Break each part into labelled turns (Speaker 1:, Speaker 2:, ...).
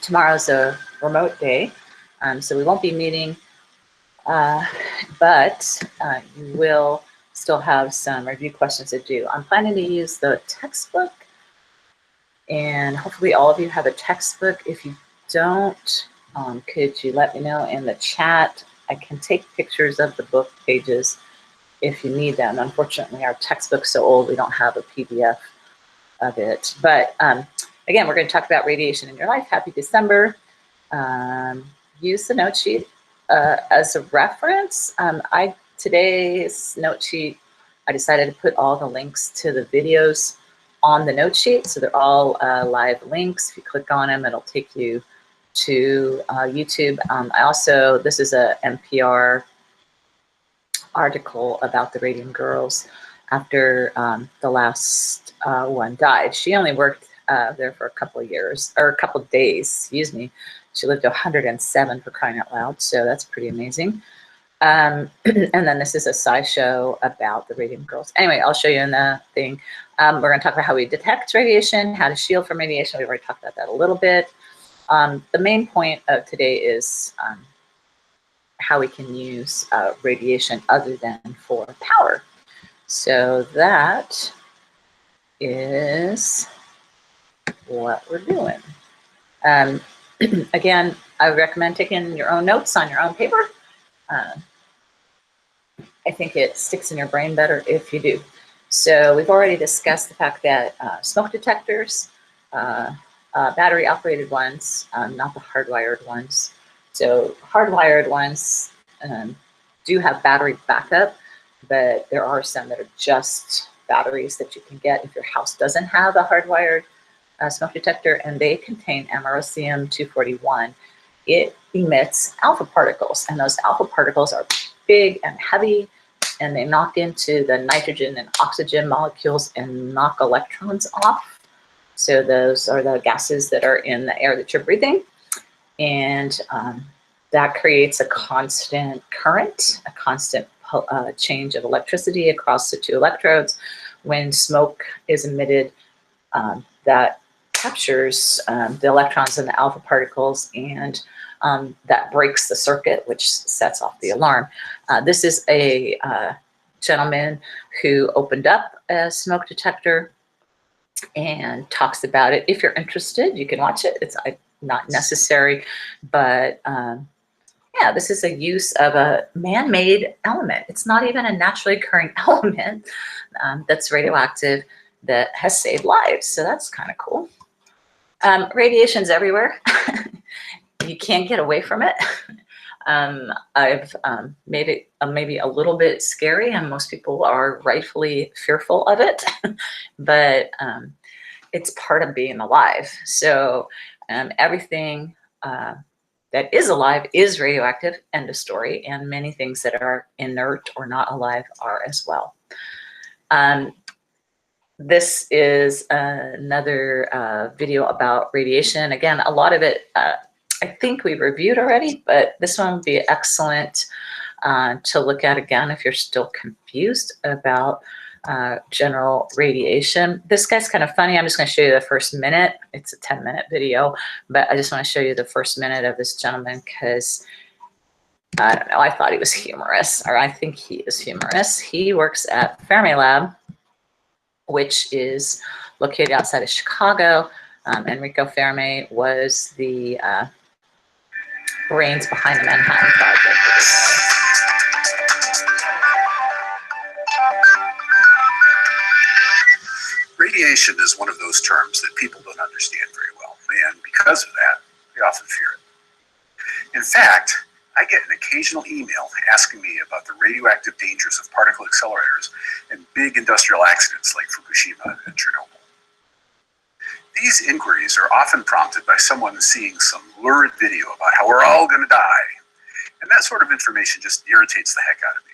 Speaker 1: Tomorrow's a remote day, so we won't be meeting, but you will still have some review questions to do. I'm planning to use the textbook, and hopefully all of you have a textbook. If you don't, could you let me know in the chat? I can take pictures of the book pages if you need them. Unfortunately, our textbook's so old, we don't have a PDF of it. But again, we're going to talk about radiation in your life. Happy December. Use the note sheet as a reference. Today's note sheet, I decided to put all the links to the videos on the note sheet. So they're all live links. If you click on them, it'll take you to YouTube. This is a NPR article about the Radium Girls after the last one died. She only worked there for a couple of years, or a couple of days, excuse me. She lived to 107, for crying out loud, so that's pretty amazing. And then this is a SciShow about the Radium Girls. Anyway, I'll show you in the thing. We're going to talk about how we detect radiation, how to shield from radiation. We've already talked about that a little bit. The main point of today is how we can use radiation other than for power. So that is what we're doing. Again, I would recommend taking your own notes on your own paper. I think it sticks in your brain better if you do. So we've already discussed the fact that smoke detectors, battery operated ones, not the hardwired ones. So hardwired ones do have battery backup, but there are some that are just batteries that you can get if your house doesn't have a hardwired smoke detector, and they contain Americium-241. It emits alpha particles, and those alpha particles are big and heavy, and they knock into the nitrogen and oxygen molecules and knock electrons off. So those are the gases that are in the air that you're breathing, and that creates a constant current, a constant change of electricity across the two electrodes. When smoke is emitted, that captures the electrons and the alpha particles, and that breaks the circuit, which sets off the alarm. This is a gentleman who opened up a smoke detector and talks about it. If you're interested, you can watch it. It's not necessary, but yeah, this is a use of a man-made element. It's not even a naturally occurring element that's radioactive that has saved lives. So that's kind of cool. Radiation's everywhere. You can't get away from it. I've made it maybe a little bit scary, and most people are rightfully fearful of it, but it's part of being alive. So everything that is alive is radioactive, end of story, and many things that are inert or not alive are as well. This is another video about radiation. Again, a lot of it I think we reviewed already, but this one would be excellent to look at again if you're still confused about general radiation. This guy's kind of funny. I'm just going to show you the first minute. It's a 10-minute video, but I just want to show you the first minute of this gentleman because I don't know, I thought he was humorous, or I think he is humorous. He works at Fermilab, which is located outside of Chicago. Enrico Fermi was the brains behind the Manhattan Project.
Speaker 2: Radiation is one of those terms that people don't understand very well, and because of that, they often fear it. In fact, I get an occasional email asking me about the radioactive dangers of particle accelerators and big industrial accidents like Fukushima and Chernobyl. These inquiries are often prompted by someone seeing some lurid video about how we're all going to die, and that sort of information just irritates the heck out of me.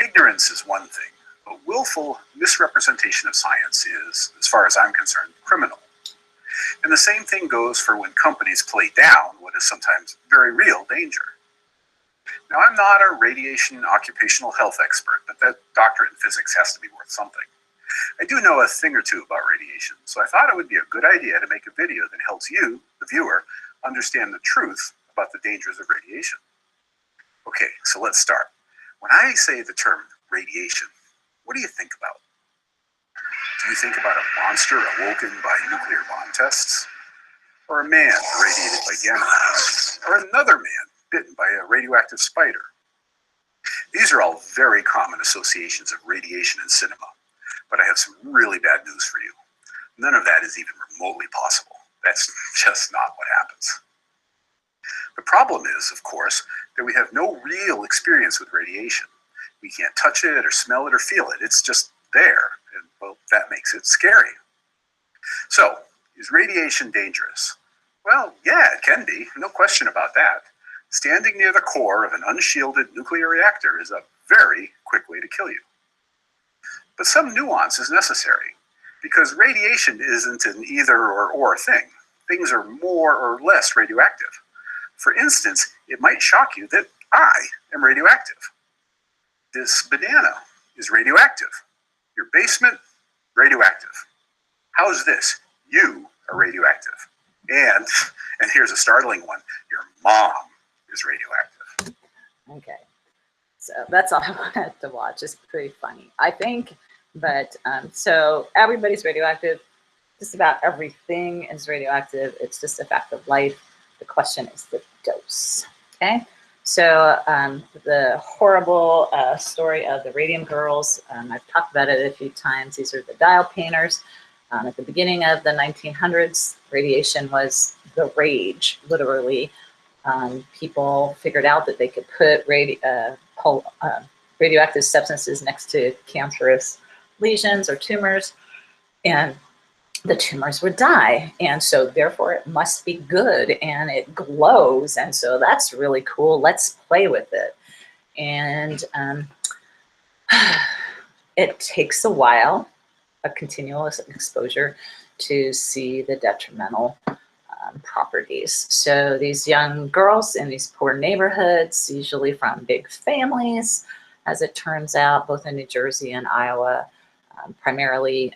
Speaker 2: Ignorance is one thing, but willful misrepresentation of science is, as far as I'm concerned, criminal. And the same thing goes for when companies play down what is sometimes very real danger. Now, I'm not a radiation occupational health expert, but that doctorate in physics has to be worth something. I do know a thing or two about radiation, so I thought it would be a good idea to make a video that helps you, the viewer, understand the truth about the dangers of radiation. Okay, so let's start. When I say the term radiation, what do you think about? Do you think about a monster awoken by nuclear bomb tests? Or a man irradiated by gamma rays? Or another man bitten by a radioactive spider? These are all very common associations of radiation in cinema, but I have some really bad news for you. None of that is even remotely possible. That's just not what happens. The problem is, of course, that we have no real experience with radiation. We can't touch it or smell it or feel it. It's just there, and well, that makes it scary. So, is radiation dangerous? Well, yeah, it can be, no question about that. Standing near the core of an unshielded nuclear reactor is a very quick way to kill you. But some nuance is necessary, because radiation isn't an either or thing. Things are more or less radioactive. For instance, it might shock you that I am radioactive. This banana is radioactive. Your basement, radioactive. How's this? You are radioactive. And here's a startling one, your mom is radioactive.
Speaker 1: Okay, so that's all I wanted to watch. It's pretty funny, I think. But so everybody's radioactive. Just about everything is radioactive. It's just a fact of life. The question is the dose. Okay, so the horrible story of the radium girls. I've talked about it a few times. These are the dial painters. At the beginning of the 1900s, radiation was the rage, literally. People figured out that they could put radioactive substances next to cancerous lesions or tumors, and the tumors would die. And so therefore it must be good, and it glows. And so that's really cool. Let's play with it. And it takes a while, a continuous exposure, to see the detrimental properties. So these young girls in these poor neighborhoods, usually from big families, as it turns out, both in New Jersey and Iowa, primarily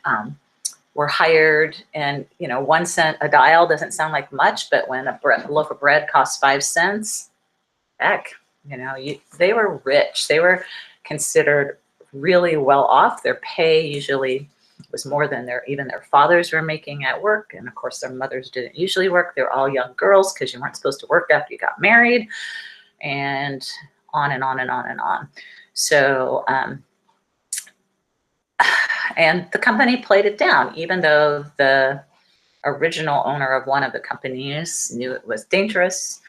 Speaker 1: were hired. And 1 cent a dial doesn't sound like much, but when a loaf of bread costs 5 cents, heck, they were rich. They were considered really well off. Their pay usually was more than even their fathers were making at work. And of course, their mothers didn't usually work. They were all young girls because you weren't supposed to work after you got married, and on and on and on and on. So, and the company played it down, even though the original owner of one of the companies knew it was dangerous.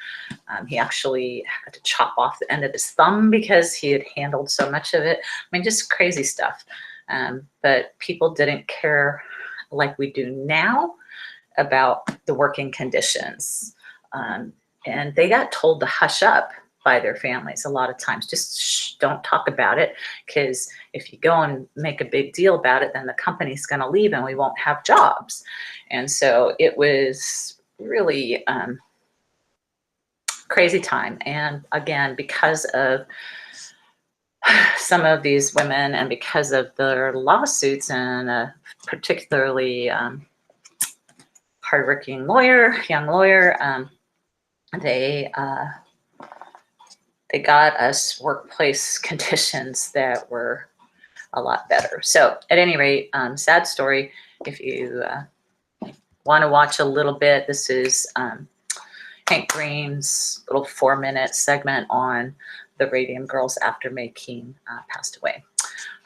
Speaker 1: He actually had to chop off the end of his thumb because he had handled so much of it. I mean, just crazy stuff. But people didn't care like we do now about the working conditions. And they got told to hush up by their families a lot of times. Just shh, don't talk about it, because if you go and make a big deal about it, then the company's going to leave and we won't have jobs. And so it was really crazy time. And again, because of some of these women and because of their lawsuits, and a particularly hardworking young lawyer, they got us workplace conditions that were a lot better. So at any rate, sad story. If you want to watch a little bit, this is Hank Green's little 4-minute segment on the radium girls after May Keene passed away.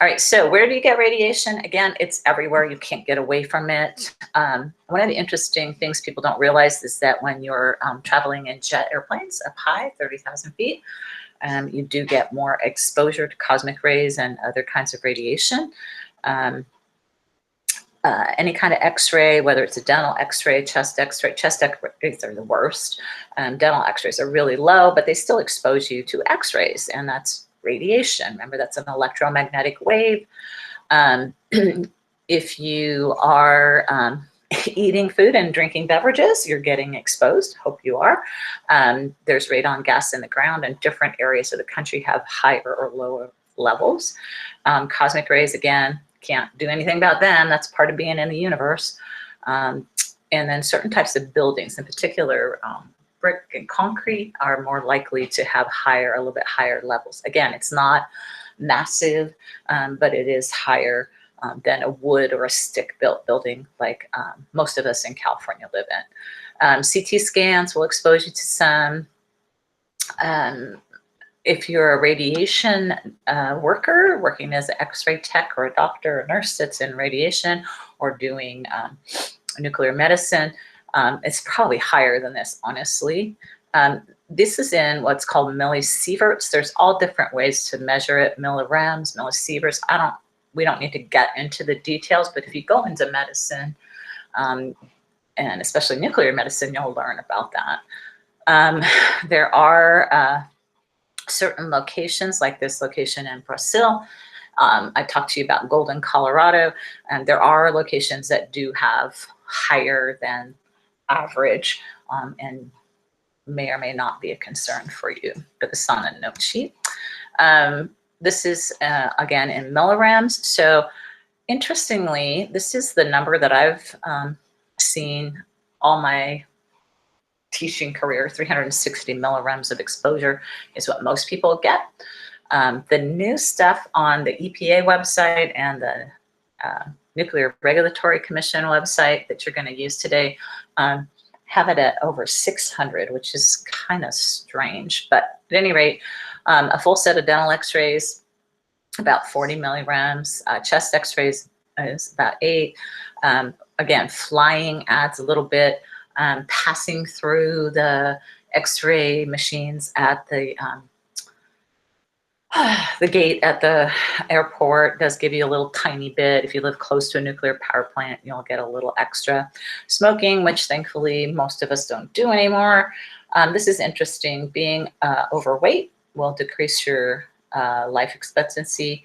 Speaker 1: All right, so where do you get radiation? Again, it's everywhere. You can't get away from it. One of the interesting things people don't realize is that when you're traveling in jet airplanes up high, 30,000 feet, you do get more exposure to cosmic rays and other kinds of radiation. Any kind of x-ray, whether it's a dental x-ray, chest x-rays are the worst. Dental x-rays are really low, but they still expose you to x-rays, and that's radiation. Remember, that's an electromagnetic wave. If you are eating food and drinking beverages, you're getting exposed. Hope you are. There's radon gas in the ground, and different areas of the country have higher or lower levels. Cosmic rays, again, can't do anything about them. That's part of being in the universe. And then certain types of buildings, in particular, brick and concrete, are more likely to have a little bit higher levels. Again, it's not massive, but it is higher than a wood or a stick-built building like most of us in California live in. CT scans will expose you to some. If you're a radiation worker, working as an X-ray tech or a doctor or nurse that's in radiation or doing nuclear medicine, it's probably higher than this, honestly. This is in what's called millisieverts. There's all different ways to measure it, millirems, millisieverts. We don't need to get into the details, but if you go into medicine, and especially nuclear medicine, you'll learn about that. There are certain locations, like this location in Brazil. I talked to you about Golden, Colorado, and there are locations that do have higher than average, and may or may not be a concern for you, but it's on a note sheet. This is, again, in millirems. So interestingly, this is the number that I've seen all my teaching career. 360 millirems of exposure is what most people get. The new stuff on the EPA website and the Nuclear Regulatory Commission website that you're going to use today have it at over 600, which is kind of strange. But at any rate, a full set of dental x-rays, about 40 millirems. Chest x-rays is about 8. Again, flying adds a little bit. Passing through the x-ray machines at the gate at the airport does give you a little tiny bit. If you live close to a nuclear power plant, you'll get a little extra. Smoking, which thankfully most of us don't do anymore. This is interesting. Being overweight will decrease your life expectancy.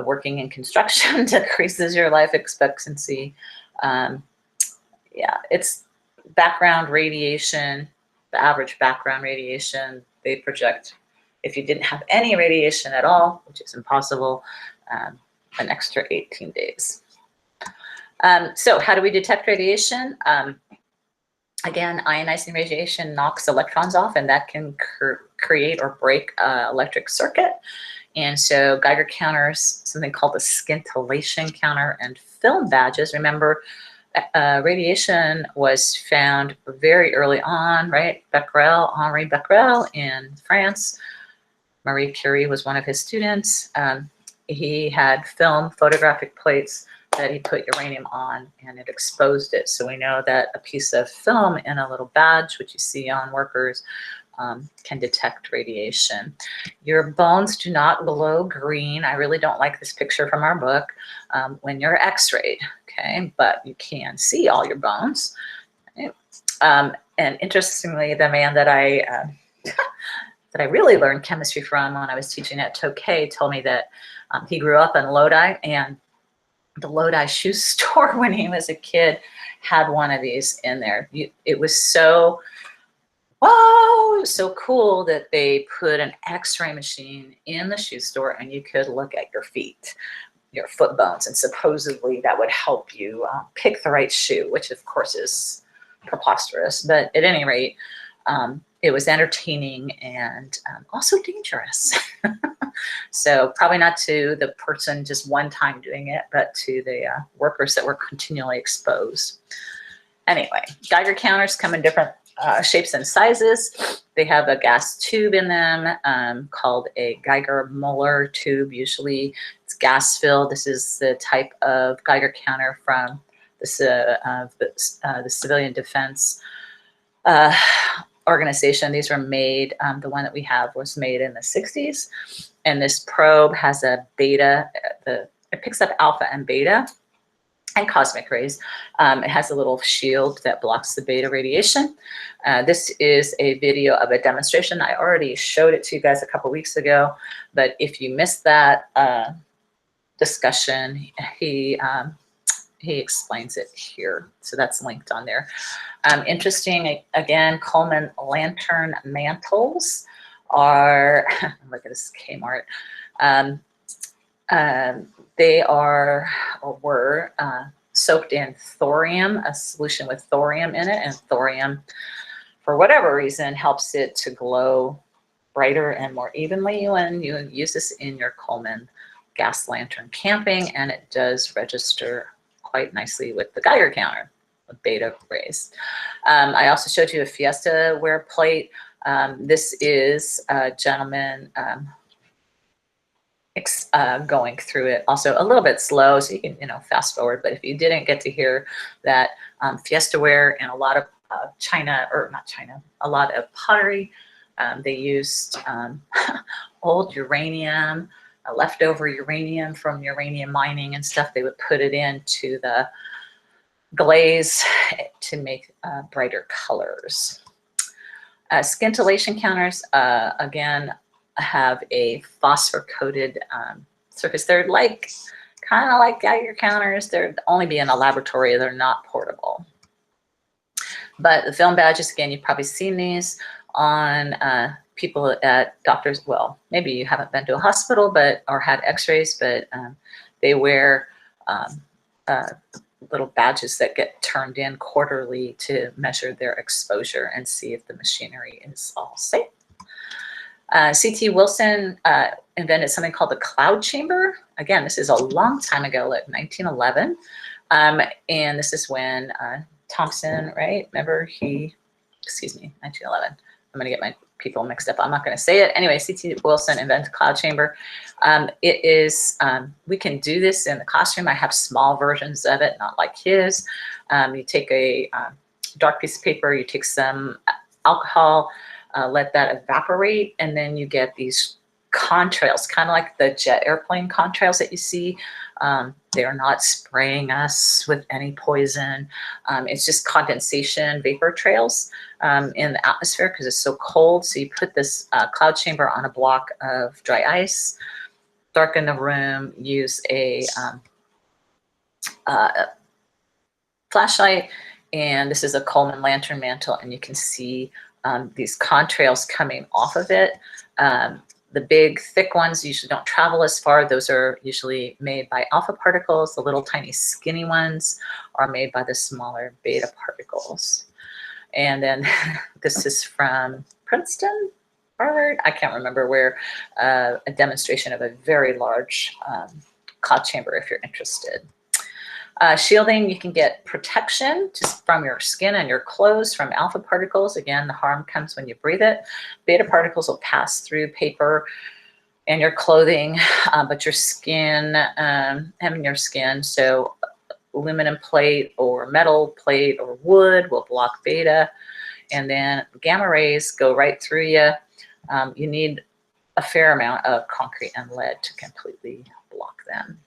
Speaker 1: Working in construction decreases your life expectancy. Yeah, it's background radiation, the average background radiation, they project, if you didn't have any radiation at all, which is impossible, an extra 18 days. So how do we detect radiation? Again, ionizing radiation knocks electrons off, and that can create or break an electric circuit. And so Geiger counters, something called the scintillation counter, and film badges. Remember, radiation was found very early on, right? Becquerel, Henri Becquerel in France. Marie Curie was one of his students. He had film photographic plates that he put uranium on, and it exposed it. So we know that a piece of film in a little badge, which you see on workers, can detect radiation. Your bones do not glow green. I really don't like this picture from our book when you're x-rayed, okay? But you can see all your bones. Okay? And interestingly, the man that I really learned chemistry from when I was teaching at Tokay told me that he grew up in Lodi, and the Lodi shoe store when he was a kid had one of these in there. It was so, whoa, it was so cool that they put an x-ray machine in the shoe store and you could look at your feet, your foot bones, and supposedly that would help you pick the right shoe, which of course is preposterous. But at any rate, it was entertaining and also dangerous. So probably not to the person just one time doing it, but to the workers that were continually exposed. Anyway, Geiger counters come in different shapes and sizes. They have a gas tube in them called a Geiger-Muller tube. Usually it's gas filled. This is the type of Geiger counter from the Civilian Defense Organization. These were made, the one that we have was made in the 60s. And this probe has a beta, it picks up alpha and beta and cosmic rays. It has a little shield that blocks the beta radiation. This is a video of a demonstration. I already showed it to you guys a couple weeks ago, but if you missed that discussion, he explains it here. So that's linked on there. Interesting, again, Coleman lantern mantles are, look at this Kmart. They are or were soaked in thorium, a solution with thorium in it, and thorium, for whatever reason, helps it to glow brighter and more evenly when you use this in your Coleman gas lantern camping, and it does register quite nicely with the Geiger counter with beta rays. I also showed you a Fiesta ware plate. This is a gentleman going through it also a little bit slow, so you can fast forward. But if you didn't get to hear that, Fiesta ware and a lot of a lot of pottery, they used old uranium, leftover uranium from uranium mining and stuff. They would put it into the glaze to make brighter colors. Scintillation counters, again, have a phosphor coated surface. They're kind of like Geiger counters. They're only be in a laboratory. They're not portable. But the film badges, again, you've probably seen these on people at doctors. Well, maybe you haven't been to a hospital or had x-rays, but they wear little badges that get turned in quarterly to measure their exposure and see if the machinery is all safe. C.T. Wilson invented something called the cloud chamber. Again, this is a long time ago, like 1911. And this is when Thomson, right? Remember 1911. I'm gonna get my people mixed up. I'm not gonna say it. Anyway, C.T. Wilson invented cloud chamber. It is, we can do this in the classroom. I have small versions of it, not like his. You take a dark piece of paper, you take some alcohol, let that evaporate, and then you get these contrails, kind of like the jet airplane contrails that you see. They are not spraying us with any poison. It's just condensation vapor trails in the atmosphere because it's so cold. So you put this cloud chamber on a block of dry ice, darken the room, use a flashlight, and this is a Coleman lantern mantle, and you can see these contrails coming off of it. The big thick ones usually don't travel as far. Those are usually made by alpha particles. The little tiny skinny ones are made by the smaller beta particles. And then this is from Princeton, Harvard, I can't remember where, a demonstration of a very large cloud chamber if you're interested. Shielding, you can get protection just from your skin and your clothes from alpha particles. Again, the harm comes when you breathe it. Beta particles will pass through paper and your clothing, but your skin, having your skin, so aluminum plate or metal plate or wood will block beta. And then gamma rays go right through you. You need a fair amount of concrete and lead to completely block them.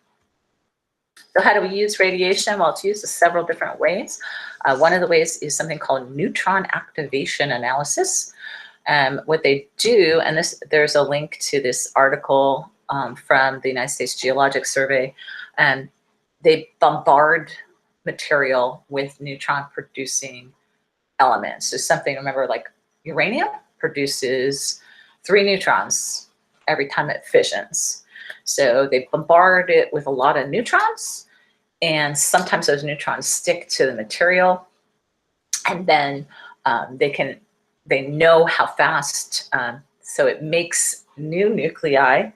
Speaker 1: So how do we use radiation? Well, it's used in several different ways. One of the ways is something called neutron activation analysis. What they do, and there's a link to this article from the United States Geologic Survey, and they bombard material with neutron producing elements. So something, remember, like uranium produces 3 neutrons every time it fissions. So they bombard it with a lot of neutrons, and sometimes those neutrons stick to the material, and then they know how fast, so it makes new nuclei,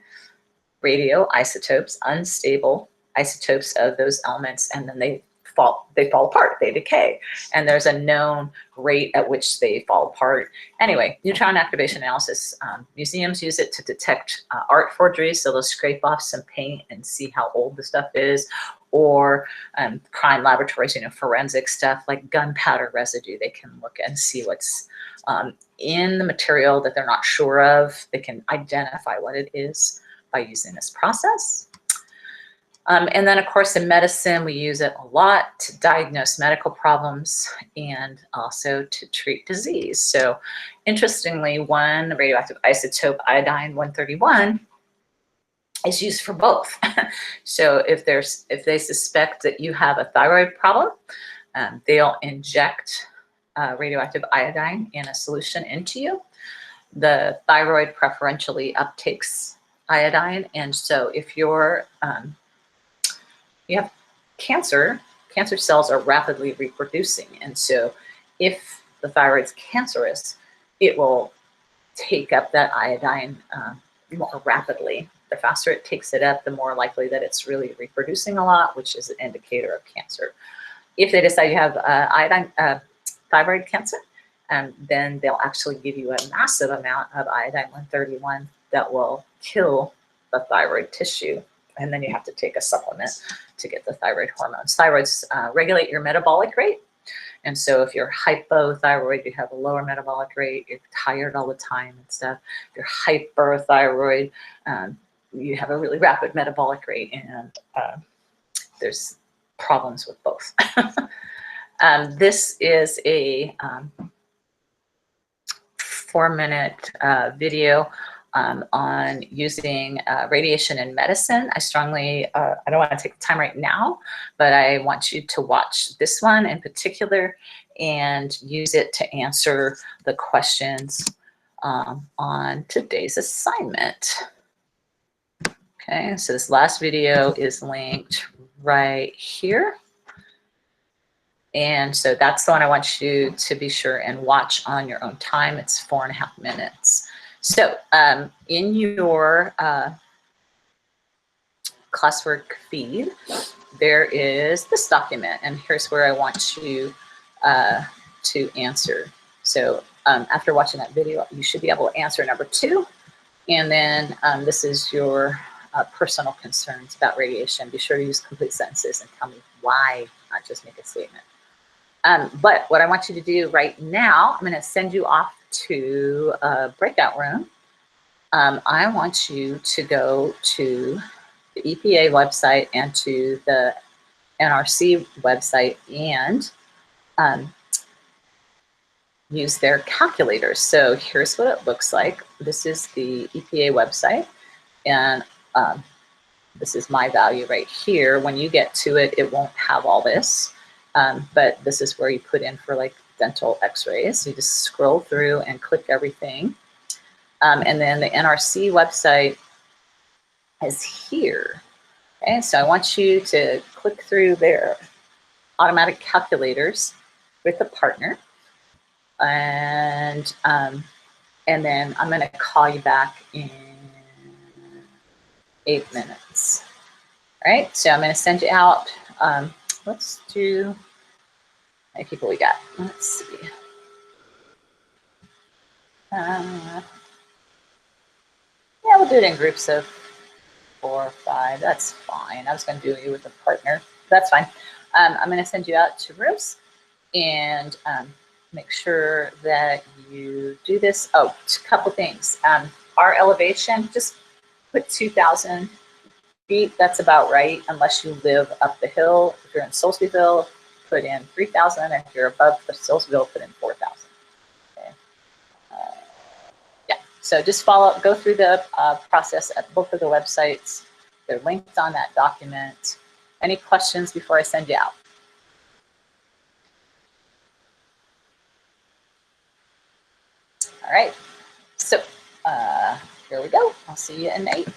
Speaker 1: radioisotopes, unstable isotopes of those elements, and then they fall apart, they decay. And there's a known rate at which they fall apart. Anyway, neutron activation analysis, museums use it to detect art forgeries. So they'll scrape off some paint and see how old the stuff is, or crime laboratories, forensic stuff like gunpowder residue. They can look and see what's in the material that they're not sure of. They can identify what it is by using this process. And then, of course, in medicine, we use it a lot to diagnose medical problems and also to treat disease. So interestingly, one radioactive isotope, iodine-131, is used for both. So if they suspect that you have a thyroid problem, they'll inject radioactive iodine in a solution into you. The thyroid preferentially uptakes iodine, and so if you're you have cancer, cancer cells are rapidly reproducing. And so if the thyroid's cancerous, it will take up that iodine more rapidly. The faster it takes it up, the more likely that it's really reproducing a lot, which is an indicator of cancer. If they decide you have thyroid cancer, then they'll actually give you a massive amount of iodine 131 that will kill the thyroid tissue. And then you have to take a supplement to get the thyroid hormones. Thyroids regulate your metabolic rate. And so if you're hypothyroid, you have a lower metabolic rate, you're tired all the time and stuff. If you're hyperthyroid, you have a really rapid metabolic rate, and there's problems with both. This is a 4-minute video on using radiation in medicine. I strongly, I don't want to take the time right now, but I want you to watch this one in particular and use it to answer the questions on today's assignment. Okay, so this last video is linked right here. And so that's the one I want you to be sure and watch on your own time. It's 4.5 minutes. So in your classwork feed, there is this document, and here's where I want you to answer. So after watching that video, you should be able to answer number 2. And then this is your personal concerns about radiation. Be sure to use complete sentences and tell me why, not just make a statement. But what I want you to do right now, I'm going to send you off to a breakout room. I want you to go to the EPA website and to the NRC website and use their calculators. So here's what it looks like. This is the EPA website, and this is my value right here. When you get to it, it won't have all this, but this is where you put in for like dental x-rays. So you just scroll through and click everything. And then the NRC website is here. Okay, so I want you to click through their automatic calculators with a partner. And then I'm going to call you back in 8 minutes. All right, so I'm going to send you out. Let's do, how many people we got? Let's see. Yeah, we'll do it in groups of 4 or 5. That's fine. I was going to do you with a partner. That's fine. I'm going to send you out to rooms and make sure that you do this. Oh, a couple things. Our elevation, just put 2,000 feet. That's about right, unless you live up the hill. If you're in Solstieville, put in 3,000. If you're above the Solstieville, put in 4,000. Okay. Yeah, so just go through the process at both of the websites. They're linked on that document. Any questions before I send you out? All right, so here we go. I'll see you in 8.